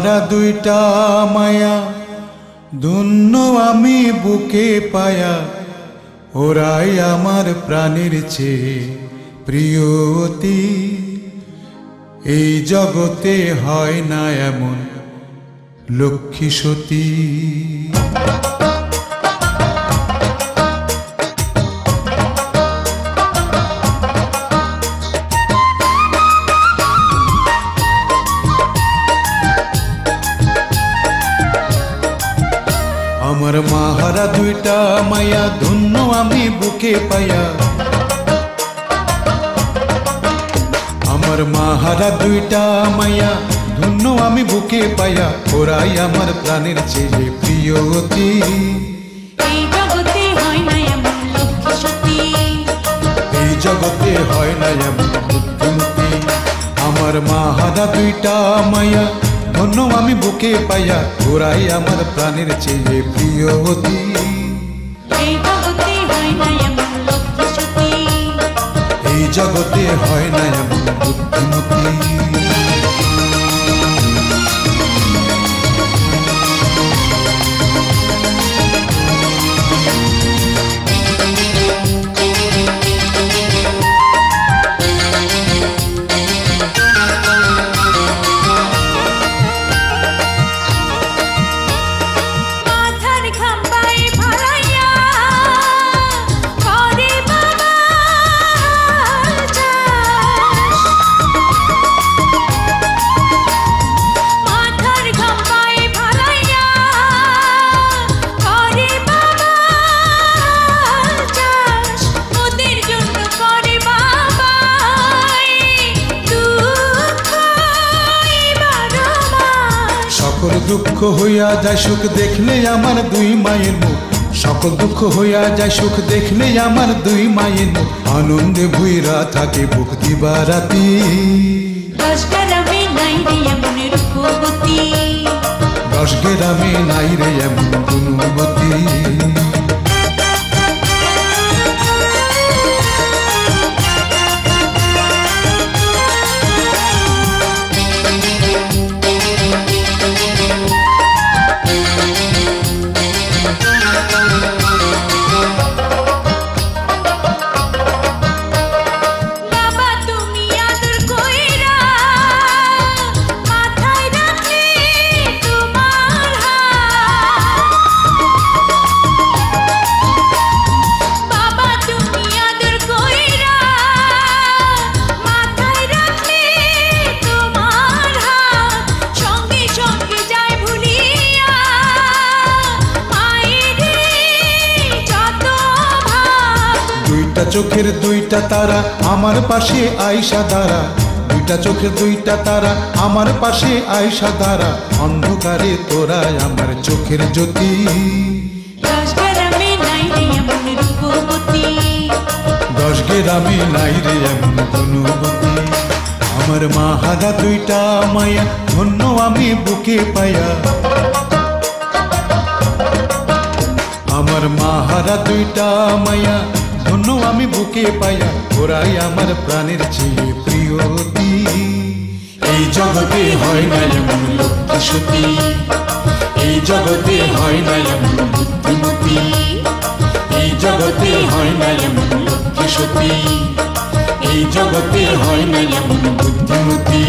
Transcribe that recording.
মাহারা দুইটা মায়া ধন্য আমি বুকে পায়া, ওরাই আমার প্রাণের চেয়ে প্রিয়তি। এই জগতে হয় না এমন লক্ষ্মী সতী। আমার মাহারা দুইটা মায়া ধন্য আমি বুকে পায়া, আমার মাহারা দুইটা মায়া ধন্য আমি বুকে পায়া, ওরাই আমার প্রাণের চেয়ে প্রিয়তি। এই জগতে হয় না এমন লক্ষ্মী সতী, এই জগতে হয় না এমন বুদ্ধিমতী। আমার মাহারা দুইটা মায়া ধন্য আমি বুকে পায়া, ওরাই আমার প্রাণের চেয়ে প্রিয়তি। এই জগতে হয় না এমন লক্ষ্মী সতী, এই জগতে হয় না এমন বুদ্ধিমতী। সকল দুঃখ হইয়া যায় সুখ দেখলে আমার দুই মায়ের মুখ, সকল দুঃখ হইয়া যায় সুখ দেখলে আমার দুই মায়ের মুখ। আনন্দে ভুইরা থাকে বুক দিবারাতি। দশ গ্রামে নাই রে এমন রূপবতী, দশ গ্রামে নাই রে এমন গুণবতী। দুইটা চোখের দুইটা তারা আমার পাশে আইসা দাঁড়া, দুইটা চোখের দুইটা তারা আমার পাশে আইসা দাঁড়া। অন্ধকারে তোরা আমার চোখের জ্যোতি। দশ গ্রামে নাই রে এমন রূপবতী, দশ গ্রামে নাই রে এমন গুণবতী। আমার মাহারা দুইটা মায়া ধন্য আমি বুকে পায়া, আমার মাহারা দুইটা মায়া ধন্য আমি বুকে পায়া, ওরাই আমার প্রাণের চেয়ে প্রিয়তি। এই জগতে হয় না এমন লক্ষ্মী সতী, এই জগতে হয় না এমন বুদ্ধিমতী। এই জগতে হয় না এমন লক্ষ্মী সতী, এই জগতে হয় না এমন বুদ্ধিমতী।